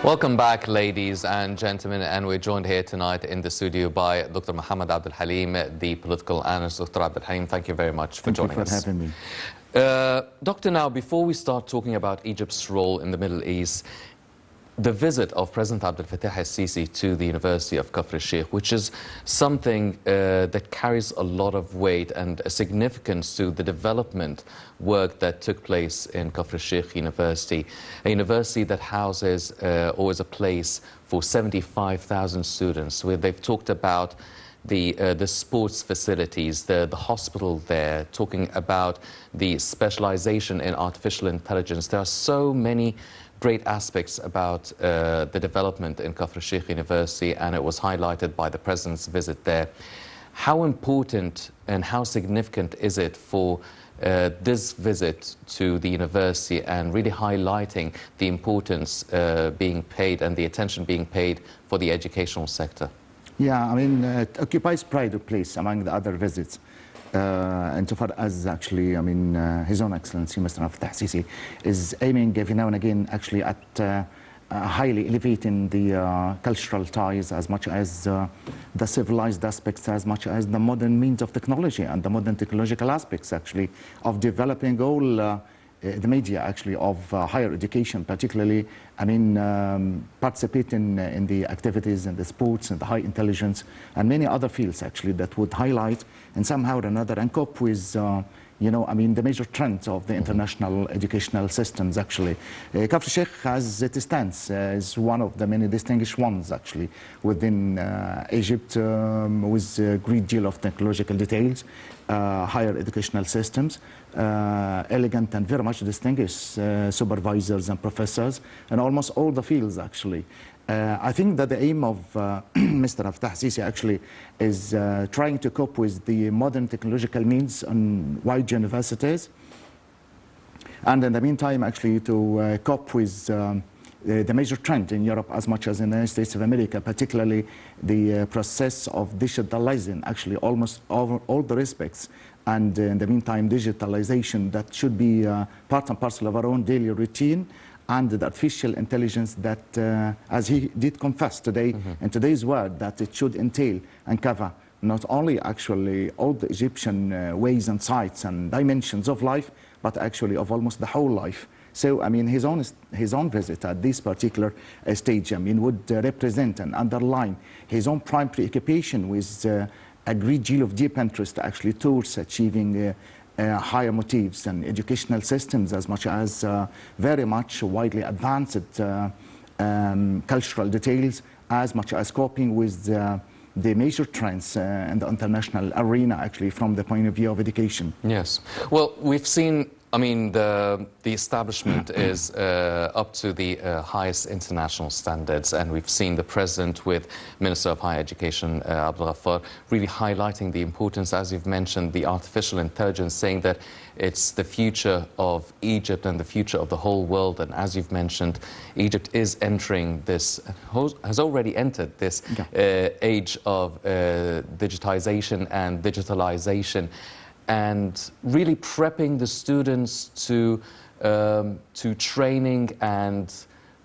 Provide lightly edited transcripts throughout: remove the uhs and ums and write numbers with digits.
Welcome back, ladies and gentlemen, and we're joined here tonight in the studio by Dr. Mohamed Abdel Halim, the political analyst. Dr. Abdel Halim, thank you very much for joining us. Thank you for having me. Doctor, now, before we start talking about Egypt's role in the Middle East, the visit of President Abdel Fattah AlSissis to the University of Kafr al-Sheikh, which is something that carries a lot of weight and a significance to the development work that took place in Kafr al-Sheikh University, a university that houses or is a place for 75,000 students, where they've talked about the sports facilities, the hospital there, talking about the specialization in artificial intelligence. There are so many great aspects about the development in Kafr al-Sheikh University, and it was highlighted by the President's visit there. How important and how significant is it for this visit to the university and really highlighting the importance being paid and the attention being paid for the educational sector? Yeah, I mean, it occupies pride of place among the other visits. And so far as actually, I mean, His Own Excellency, Mr. Fattah AlSissis, is aiming every now and again actually at highly elevating the cultural ties as much as the civilized aspects, as much as the modern means of technology and the modern technological aspects actually of developing all the media actually of higher education, particularly, I mean, participating in the activities and the sports and the high intelligence and many other fields actually that would highlight and somehow or another and cope with you know, I mean, the major trends of the international educational systems actually. Kafr al-Sheikh, as it stands, is one of the many distinguished ones actually within Egypt, with a great deal of technological details, higher educational systems, elegant and very much distinguished supervisors and professors in almost all the fields actually. I think that the aim of Mr. Fattah AlSissis actually is trying to cope with the modern technological means on wide universities, and in the meantime actually to cope with the major trend in Europe as much as in the United States of America, particularly the process of digitalizing actually almost all the respects, and in the meantime digitalization that should be part and parcel of our own daily routine, and the artificial intelligence that, as he did confess today in today's word, that it should entail and cover not only actually all the Egyptian ways and sites and dimensions of life, but actually of almost the whole life. So, I mean, his own visit at this particular stage, I mean, would represent and underline his own prime preoccupation with a great deal of deep interest actually towards achieving higher motives and educational systems, as much as very much widely advanced cultural details, as much as coping with the major trends in the international arena actually from the point of view of education. Yes. Well, we've seen, I mean, the establishment is up to the highest international standards, and we've seen the President with Minister of Higher Education, Abdel, really highlighting the importance, as you've mentioned, the artificial intelligence, saying that it's the future of Egypt and the future of the whole world. And as you've mentioned, Egypt is entering this, has already entered this age of digitization and digitalization, and really prepping the students to training and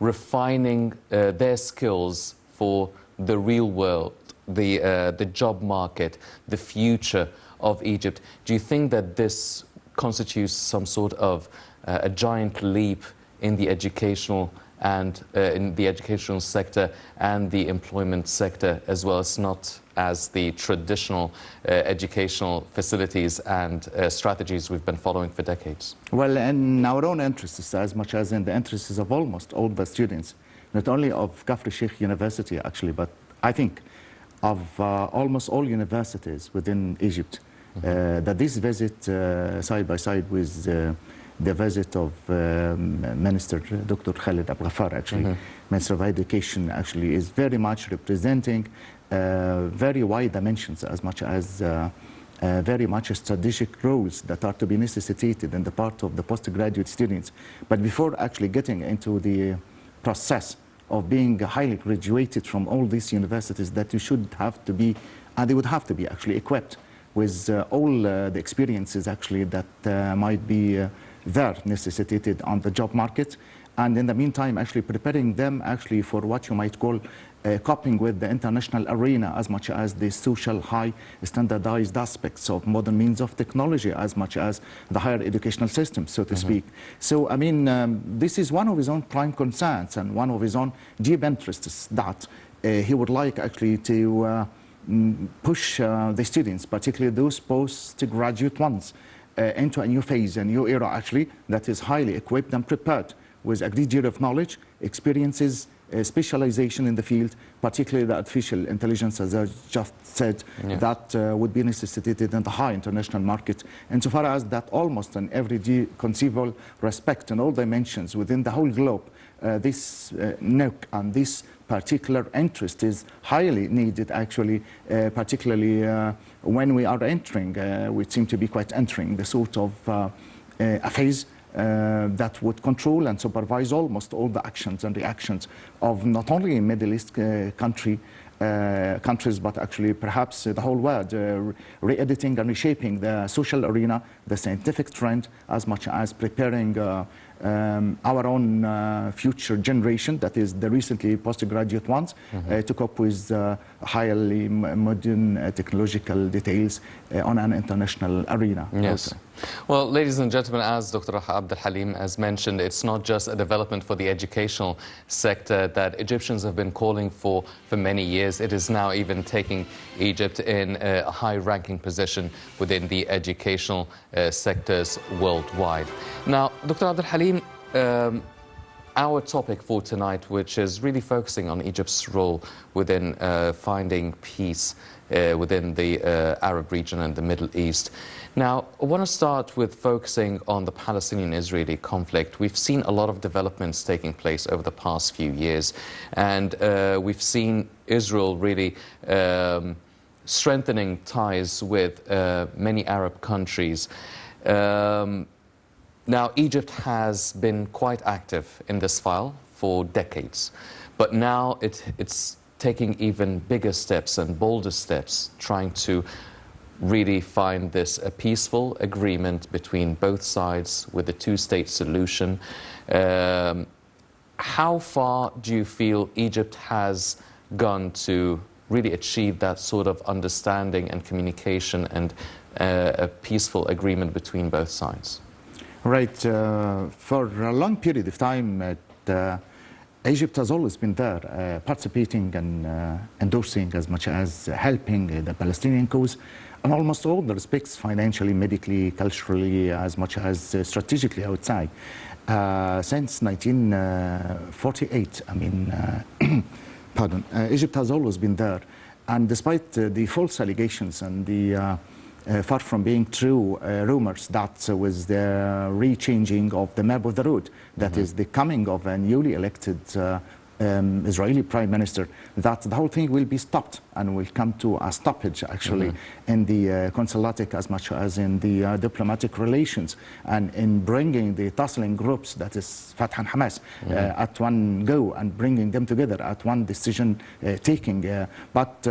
refining their skills for the real world, the job market, the future of Egypt. Do you think that this constitutes some sort of a giant leap in the educational and in the educational sector and the employment sector, as well as not as the traditional educational facilities and strategies we've been following for decades? Well, in our own interests, as much as in the interests of almost all the students, not only of Kafr al-Sheikh University actually, but I think of almost all universities within Egypt, that this visit side by side with the visit of Minister Dr. Khalid Abdel actually, Minister of Education actually, is very much representing very wide dimensions, as much as very much strategic roles that are to be necessitated in the part of the postgraduate students. But before actually getting into the process of being highly graduated from all these universities, that you should have to be, and they would have to be actually equipped with all the experiences actually that might be there necessitated on the job market, and in the meantime actually preparing them actually for what you might call coping with the international arena as much as the social high standardized aspects of modern means of technology as much as the higher educational system, so to speak. So, I mean, this is one of his own prime concerns and one of his own deep interests that he would like actually to push the students, particularly those postgraduate ones, into a new phase, a new era actually, that is highly equipped and prepared with a great deal of knowledge, experiences, specialization in the field, particularly the artificial intelligence, as I just said, that would be necessitated in the high international market. Insofar as that almost in every conceivable respect in all dimensions within the whole globe, this NOC and this particular interest is highly needed actually, particularly when we are entering, we seem to be quite entering the sort of a phase that would control and supervise almost all the actions and reactions of not only Middle East countries, but actually perhaps the whole world, re-editing and reshaping the social arena, the scientific trend, as much as preparing our own future generation, that is the recently postgraduate ones, to cope with highly modern technological details on an international arena. Yes. Also. Well, ladies and gentlemen, as Dr. Abdel Halim has mentioned, it's not just a development for the educational sector that Egyptians have been calling for many years. It is now even taking Egypt in a high-ranking position within the educational sectors worldwide. Now, Dr. Abdel Halim, our topic for tonight, which is really focusing on Egypt's role within finding peace within the Arab region and the Middle East. Now, I want to start with focusing on the Palestinian-Israeli conflict. We've seen a lot of developments taking place over the past few years, and we've seen Israel really strengthening ties with many Arab countries. Now, Egypt has been quite active in this file for decades, but now it's taking even bigger steps and bolder steps, trying to really find this a peaceful agreement between both sides with a two-state solution. How far do you feel Egypt has gone to really achieve that sort of understanding and communication and a peaceful agreement between both sides? Right. For a long period of time, Egypt has always been there, participating and endorsing as much as helping the Palestinian cause in almost all the respects, financially, medically, culturally, as much as strategically, I would say. Since 1948, I mean, pardon, Egypt has always been there. And despite the false allegations and the far from being true rumors that with the re-changing of the map of the road, that is the coming of a newly elected Israeli prime minister, that the whole thing will be stopped and will come to a stoppage actually in the consulatic as much as in the diplomatic relations, and in bringing the tussling groups, that is Fattah and Hamas, at one go and bringing them together at one decision taking. But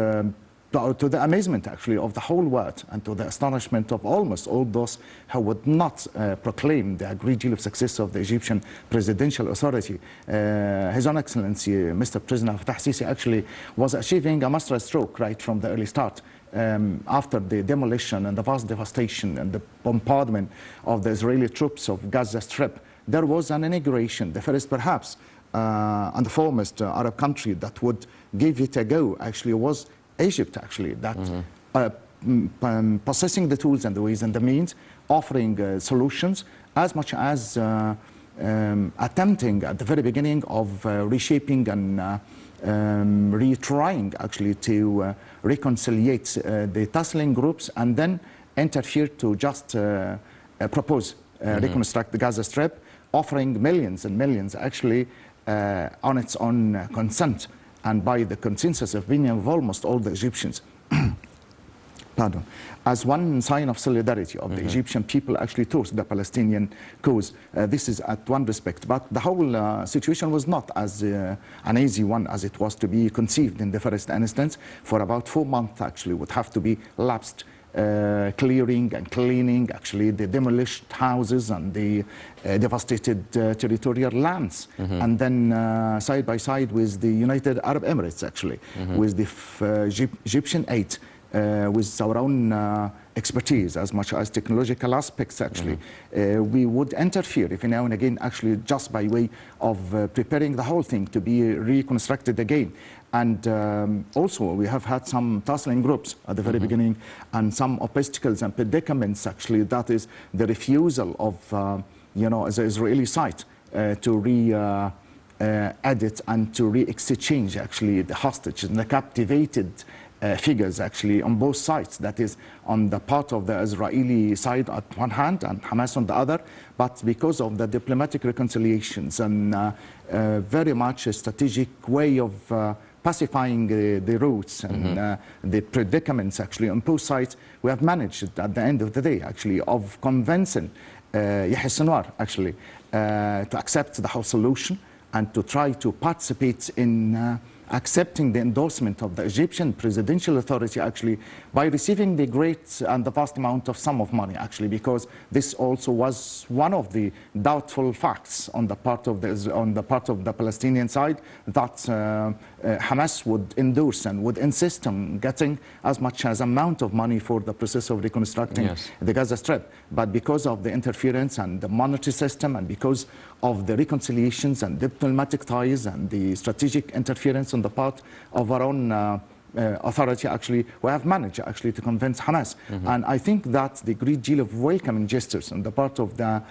to the amazement actually of the whole world and to the astonishment of almost all those who would not proclaim the great deal of success of the Egyptian presidential authority, His Own Excellency Mr. President Fattah AlSissis actually was achieving a master stroke right from the early start. After the demolition and the vast devastation and the bombardment of the Israeli troops of Gaza Strip, there was an inauguration, the first perhaps and the foremost Arab country that would give it a go actually was Egypt, actually, that possessing the tools and the ways and the means, offering solutions, as much as attempting at the very beginning of reshaping and retrying actually to reconciliate the tussling groups and then interfere to just propose reconstruct the Gaza Strip, offering millions and millions actually on its own consent and by the consensus of opinion of almost all the Egyptians, pardon, as one sign of solidarity of the Egyptian people actually towards the Palestinian cause. This is at one respect, but the whole situation was not as an easy one as it was to be conceived in the first instance. For about 4 months actually would have to be lapsed clearing and cleaning actually the demolished houses and the devastated territorial lands. And then side by side with the United Arab Emirates actually, with the Egyptian aid, with our own expertise as much as technological aspects actually. We would interfere if now and again actually just by way of preparing the whole thing to be reconstructed again. And also we have had some tussling groups at the very beginning and some obstacles and predicaments actually, that is the refusal of you know, the Israeli side to re-edit and to re-exchange actually the hostages and the captivated figures actually on both sides, that is on the part of the Israeli side at one hand and Hamas on the other, but because of the diplomatic reconciliations and very much a strategic way of pacifying the roots and the predicaments actually on both sides, we have managed at the end of the day actually of convincing Yahya Sinwar actually to accept the whole solution and to try to participate in accepting the endorsement of the Egyptian presidential authority actually by receiving the great and the vast amount of sum of money actually, because this also was one of the doubtful facts on the part of the Palestinian side, that Hamas would endorse and would insist on getting as much as amount of money for the process of reconstructing the Gaza Strip. But because of the interference and the monetary system and because of the reconciliations and diplomatic ties and the strategic interference on the part of our own authority actually, we have managed actually to convince Hamas. And I think that the great deal of welcoming gestures on the part of the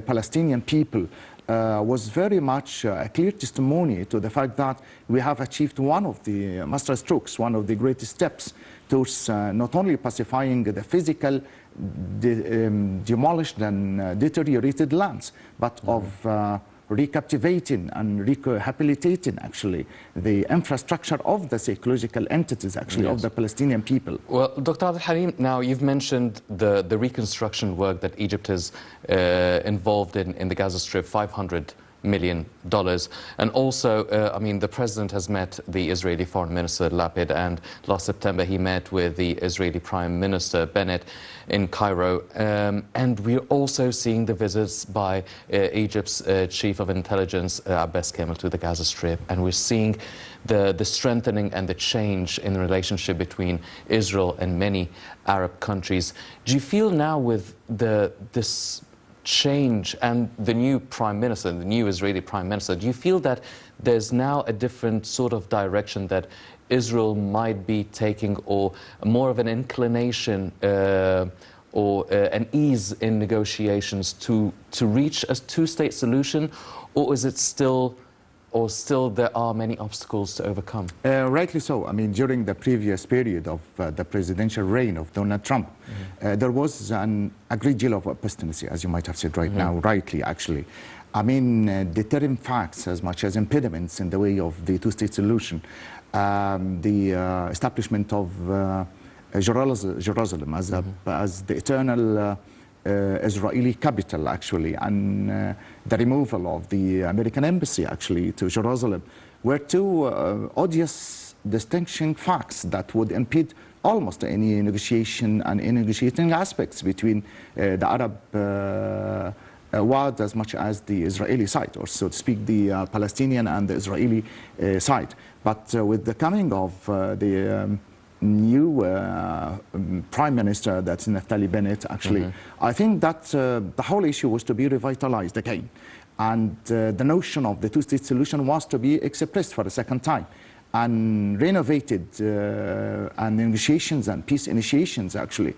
Palestinian people was very much a clear testimony to the fact that we have achieved one of the master strokes, one of the greatest steps towards not only pacifying the physical demolished and deteriorated lands, but of recaptivating and rehabilitating actually the infrastructure of the psychological entities actually of the Palestinian people. Well, Dr. Abdel Halim, now you've mentioned the reconstruction work that Egypt is involved in the Gaza Strip, $500 million. And also, I mean, the president has met the Israeli Foreign Minister Lapid, and last September he met with the Israeli Prime Minister Bennett in Cairo. And we're also seeing the visits by Egypt's Chief of Intelligence, Abbas Kamel, to the Gaza Strip. And we're seeing the strengthening and the change in the relationship between Israel and many Arab countries. Do you feel now with this change and the new Prime Minister, the new Israeli Prime Minister, do you feel that there's now a different sort of direction that Israel might be taking, or more of an inclination or an ease in negotiations to reach a two-state solution, or is it still there are many obstacles to overcome? Rightly so. I mean, during the previous period of the presidential reign of Donald Trump, there was a great deal of obstinacy, as you might have said right now, rightly actually. I mean, deterring facts as much as impediments in the way of the two-state solution. The establishment of Jerusalem as the eternal Israeli capital actually, and the removal of the American embassy actually to Jerusalem were two odious distinction facts that would impede almost any negotiation and any negotiating aspects between the Arab world as much as the Israeli side, or so to speak the Palestinian and the Israeli side. But with the coming of the new Prime Minister, that's Naftali Bennett actually, I think that the whole issue was to be revitalized again, and the notion of the two-state solution was to be expressed for a second time and renovated, and negotiations and peace initiations actually,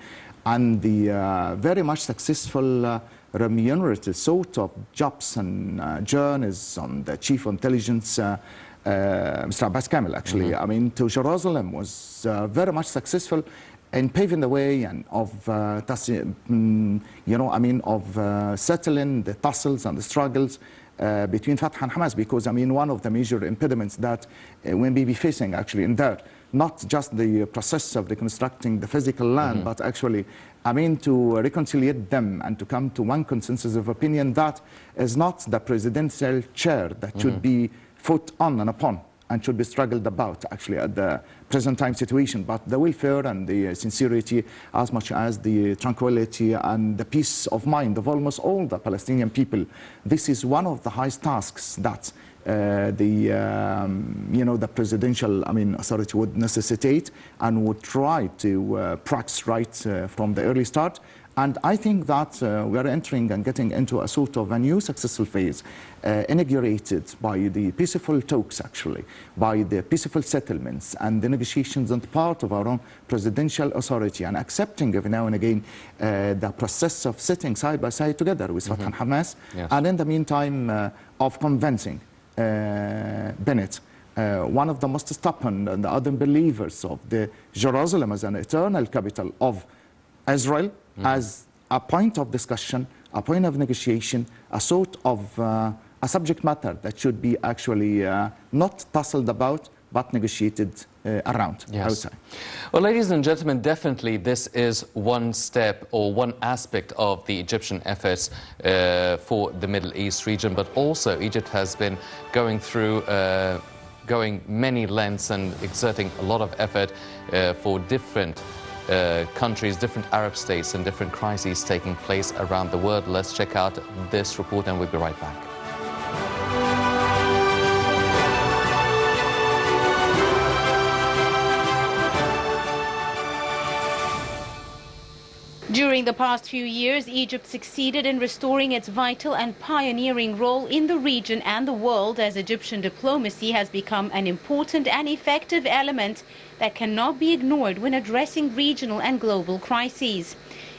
and the very much successful remunerated sort of jobs and journeys on the Chief of Intelligence Mr. Abbas Kamel actually, I mean, to Jerusalem was very much successful in paving the way and of, you know, I mean, of settling the tussles and the struggles between Fattah and Hamas, because I mean, one of the major impediments that we may be facing actually in there, not just the process of reconstructing the physical land, but actually, I mean, to reconcile them and to come to one consensus of opinion that is not the presidential chair that should be fought on and upon and should be struggled about actually at the present time situation, but the welfare and the sincerity as much as the tranquility and the peace of mind of almost all the Palestinian people. This is one of the highest tasks that the presidential authority would necessitate and would try to practice right from the early start. And I think that we are entering and getting into a sort of a new successful phase, inaugurated by the peaceful talks, actually, by the peaceful settlements and the negotiations on the part of our own presidential authority, and accepting every now and again the process of sitting side by side together with Fattah and Hamas, yes. and in the meantime of convincing Bennett, one of the most stubborn and ardent believers of the Jerusalem as an eternal capital of Israel, as a point of discussion, a point of negotiation, a sort of a subject matter that should be actually not tussled about, but negotiated around, yes. I would say. Well, ladies and gentlemen, definitely this is one step or one aspect of the Egyptian efforts for the Middle East region, but also Egypt has been going through going many lengths and exerting a lot of effort for different countries, different Arab states and different crises taking place around the world. Let's check out this report and we'll be right back. During the past few years, Egypt succeeded in restoring its vital and pioneering role in the region and the world, as Egyptian diplomacy has become an important and effective element that cannot be ignored when addressing regional and global crises.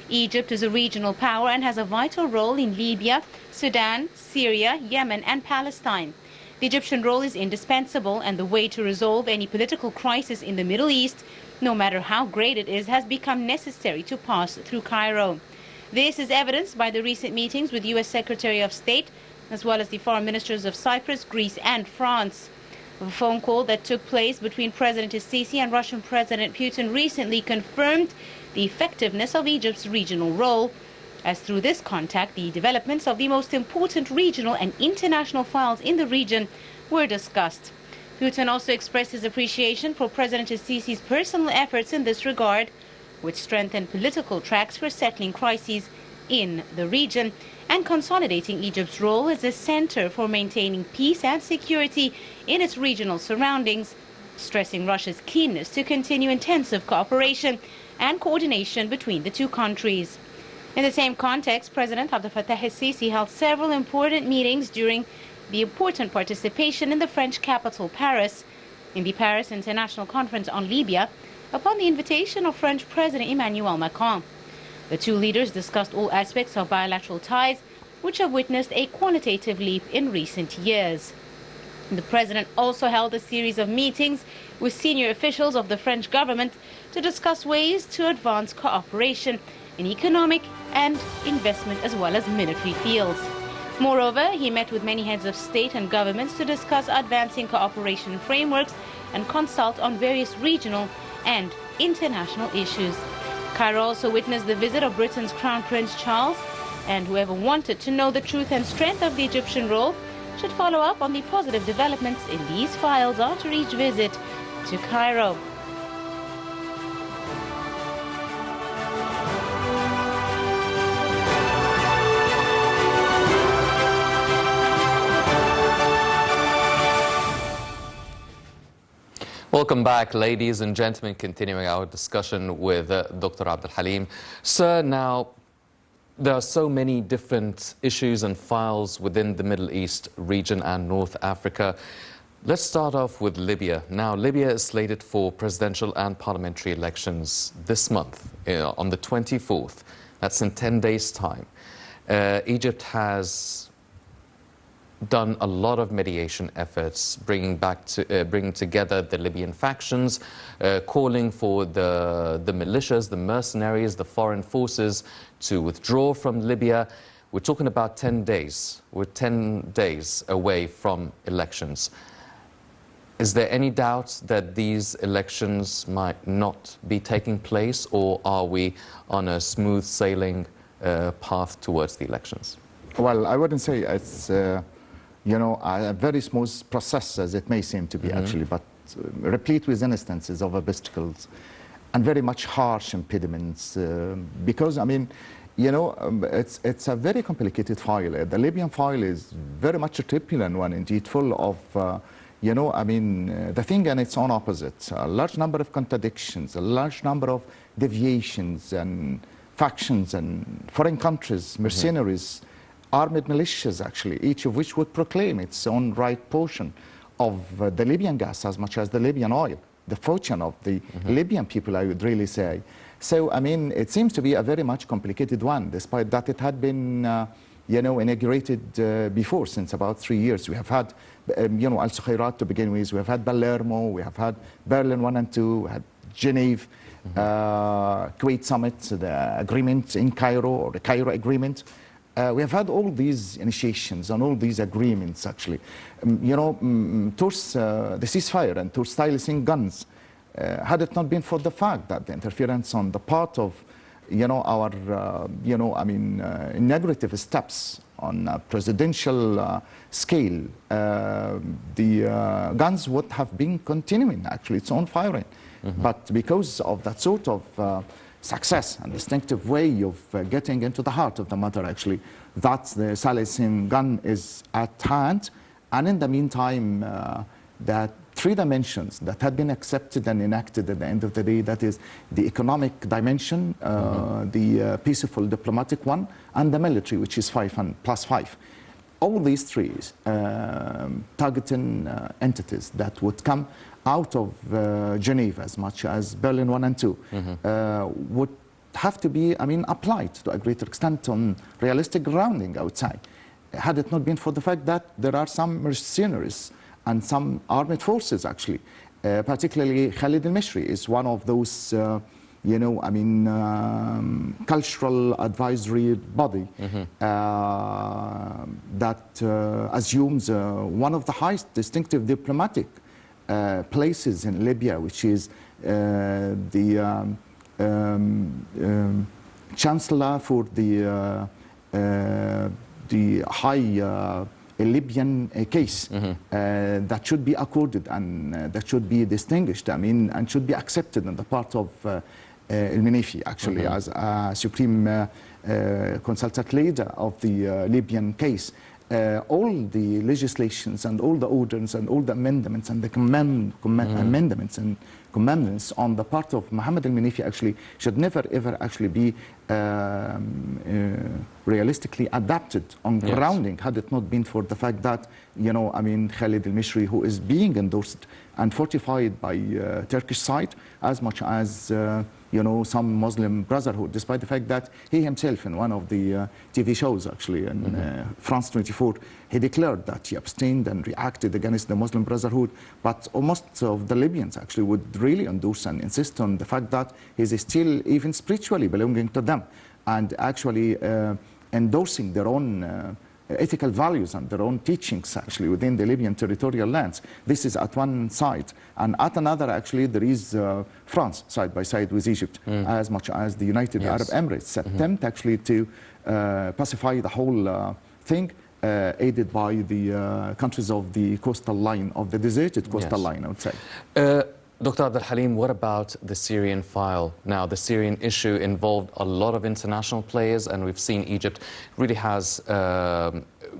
Egypt is a regional power and has a vital role in Libya, Sudan, Syria, Yemen and Palestine. The Egyptian role is indispensable, and the way to resolve any political crisis in the Middle East, no matter how great it is, has become necessary to pass through Cairo. This is evidenced by the recent meetings with U.S. Secretary of State, as well as the foreign ministers of Cyprus, Greece and France. A phone call that took place between President AlSissis and Russian President Putin recently confirmed the effectiveness of Egypt's regional role, as through this contact, the developments of the most important regional and international files in the region were discussed. Putin also expressed his appreciation for President AlSissis' personal efforts in this regard, which strengthened political tracks for settling crises in the region and consolidating Egypt's role as a center for maintaining peace and security in its regional surroundings, stressing Russia's keenness to continue intensive cooperation and coordination between the two countries. In the same context, President Abdel Fattah AlSissis held several important meetings during the important participation in the French capital, Paris, in the Paris International Conference on Libya, upon the invitation of French President Emmanuel Macron. The two leaders discussed all aspects of bilateral ties, which have witnessed a qualitative leap in recent years. The President also held a series of meetings with senior officials of the French government to discuss ways to advance cooperation in economic and investment as well as military fields. Moreover, he met with many heads of state and governments to discuss advancing cooperation frameworks and consult on various regional and international issues. Cairo also witnessed the visit of Britain's Crown Prince Charles, and whoever wanted to know the truth and strength of the Egyptian role should follow up on the positive developments in these files after each visit to Cairo. Welcome back, ladies and gentlemen, continuing our discussion with Dr. Abdel Halim. Sir, now, there are so many different issues and files within the Middle East region and North Africa. Let's start off with Libya. Now, Libya is slated for presidential and parliamentary elections this month, on the 24th. That's in 10 days' time. Egypt has done a lot of mediation efforts, bringing together the Libyan factions, calling for the militias, the mercenaries, the foreign forces to withdraw from Libya. We're talking about 10 days. We're 10 days away from elections. Is there any doubt that these elections might not be taking place, or are we on a smooth sailing path towards the elections? Well, I wouldn't say it's you know, a very smooth process as it may seem to be actually, but replete with instances of obstacles and very much harsh impediments because, I mean, you know, it's a very complicated file. The Libyan file is very much a turbulent one, indeed, full of, you know, I mean, the thing and its own opposite. A large number of contradictions, a large number of deviations and factions and foreign countries, mercenaries, armed militias, actually, each of which would proclaim its own right portion of the Libyan gas as much as the Libyan oil, the fortune of the Libyan people, I would really say. So, I mean, it seems to be a very much complicated one, despite that it had been, you know, inaugurated before, since about 3 years. We have had, you know, AlSissis to begin with, we have had Palermo, we have had Berlin 1 and 2, we had Geneva, Kuwait Summit, the agreement in Cairo, or the Cairo agreement. We have had all these initiations and all these agreements, actually. You know, towards the ceasefire and towards silencing guns, had it not been for the fact that the interference on the part of, you know, our, you know, I mean, inaugurative steps on a presidential scale, the guns would have been continuing, actually, its own firing. But because of that sort of success and distinctive way of getting into the heart of the matter, actually, that the silencing gun is at hand. And in the meantime, that 3 dimensions that had been accepted and enacted at the end of the day, that is the economic dimension, the peaceful diplomatic one, and the military, which is 5 and +5. All these 3 targeting entities that would come out of Geneva, as much as Berlin 1 and 2, would have to be, I mean, applied to a greater extent on realistic grounding outside. Had it not been for the fact that there are some mercenaries and some armed forces, actually, particularly Khalid al-Mishri is one of those, you know, I mean, cultural advisory body that assumes one of the highest distinctive diplomatic places in Libya, which is the chancellor for the high Libyan case that should be accorded and that should be distinguished, I mean, and should be accepted on the part of al-Minifi, actually, as a supreme consultant leader of the Libyan case. All the legislations and all the orders and all the amendments and the amendments and commandments on the part of Mohamed al-Minifi actually should never ever actually be realistically adapted on grounding, had it not been for the fact that, you know, I mean, Khalid al-Mishri, who is being endorsed and fortified by Turkish side as much as you know, some Muslim Brotherhood, despite the fact that he himself in one of the TV shows, actually, in France 24, he declared that he abstained and reacted against the Muslim Brotherhood. But most of the Libyans actually would really endorse and insist on the fact that he is still even spiritually belonging to them and actually endorsing their own ethical values and their own teachings, actually, within the Libyan territorial lands. This is at one side. And at another, actually, there is France, side by side with Egypt, as much as the United Arab Emirates attempt, actually, to pacify the whole thing, aided by the countries of the coastal line, of the deserted coastal line, I would say. Dr. Abdel Halim, what about the Syrian file? Now, the Syrian issue involved a lot of international players, and we've seen Egypt really has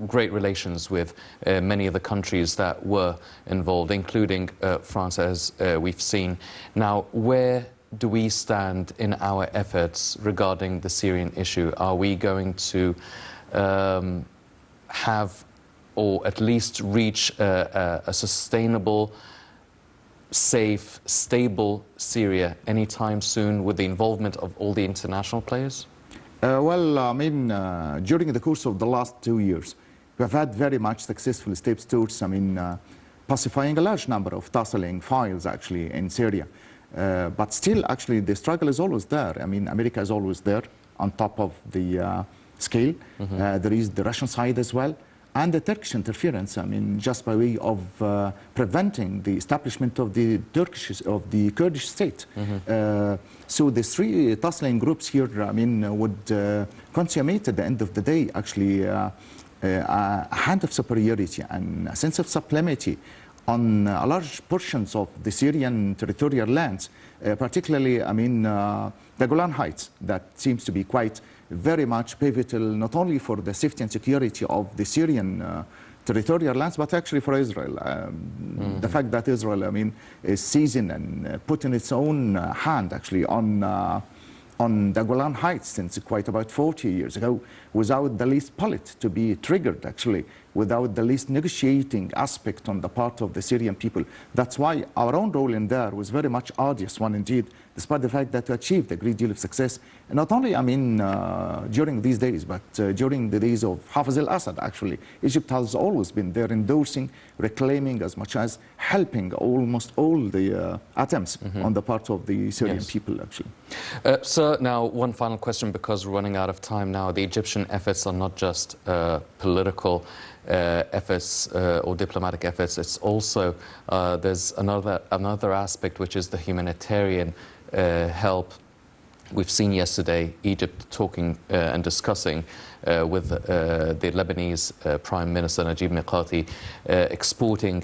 great relations with many of the countries that were involved, including France, as we've seen. Now, where do we stand in our efforts regarding the Syrian issue? Are we going to have, or at least reach a sustainable, safe, stable Syria anytime soon with the involvement of all the international players? Well, I mean, during the course of the last 2 years, we have had very much successful steps towards, I mean, pacifying a large number of tussling files, actually, in Syria. But still, actually, the struggle is always there. I mean, America is always there on top of the scale. There is the Russian side as well. And the Turkish interference, I mean, just by way of preventing the establishment of the Kurdish state. So the 3 tussling groups here, I mean, would consummate at the end of the day, actually, a hand of superiority and a sense of sublimity on large portions of the Syrian territorial lands, particularly, the Golan Heights, that seems to be quite very much pivotal, not only for the safety and security of the Syrian territorial lands, but actually for Israel. The fact that Israel, is seizing and putting its own hand actually on the Golan Heights since quite about 40 years ago, without the least bullet to be triggered, actually, without the least negotiating aspect on the part of the Syrian people. That's why our own role in there was very much arduous one indeed, despite the fact that we achieved a great deal of success, not only, during these days, but during the days of Hafiz al-Assad, actually. Egypt has always been there endorsing, reclaiming, as much as helping almost all the attempts on the part of the Syrian people, actually. Sir, now one final question, because we're running out of time now. The Egyptian efforts are not just political efforts or diplomatic efforts. It's also, there's another aspect, which is the humanitarian help. We've seen yesterday Egypt talking and discussing with the Lebanese Prime Minister Najib Mikati, exporting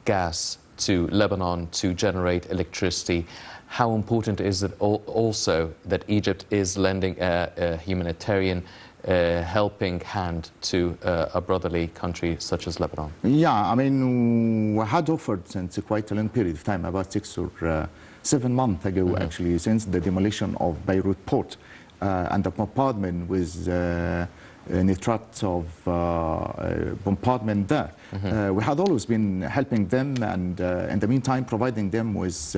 gas to Lebanon to generate electricity. How important is it also that Egypt is lending a humanitarian helping hand to a brotherly country such as Lebanon? Yeah, we had offered since quite a long period of time, about 6 or 7 months ago, actually, since the demolition of Beirut port and the bombardment with nitrates of bombardment there. We had always been helping them, and in the meantime providing them with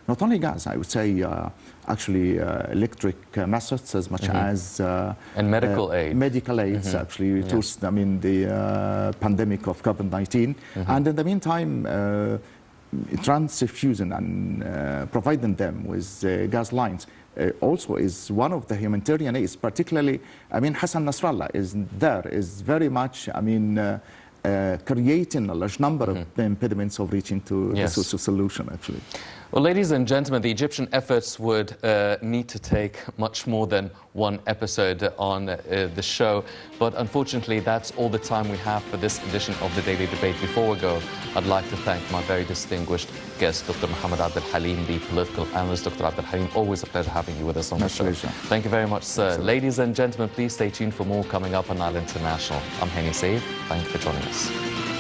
not only gas, I would say, actually electric methods, as much as and medical aid. Medical aids, actually, towards the pandemic of COVID-19. And in the meantime, transfusion and providing them with gas lines also is one of the humanitarian aids. Particularly, Hassan Nasrallah is very much, creating a large number of impediments of reaching to the social solution, actually. Well, ladies and gentlemen, the Egyptian efforts would need to take much more than one episode on the show. But unfortunately, that's all the time we have for this edition of the Daily Debate. Before we go, I'd like to thank my very distinguished guest, Dr. Mohamed Halim, the political analyst. Dr. Halim, always a pleasure having you with us on the show. Thank you very much, sir. Ladies and gentlemen, please stay tuned for more coming up on Nile International. I'm Hani Saif. Thank you for joining us.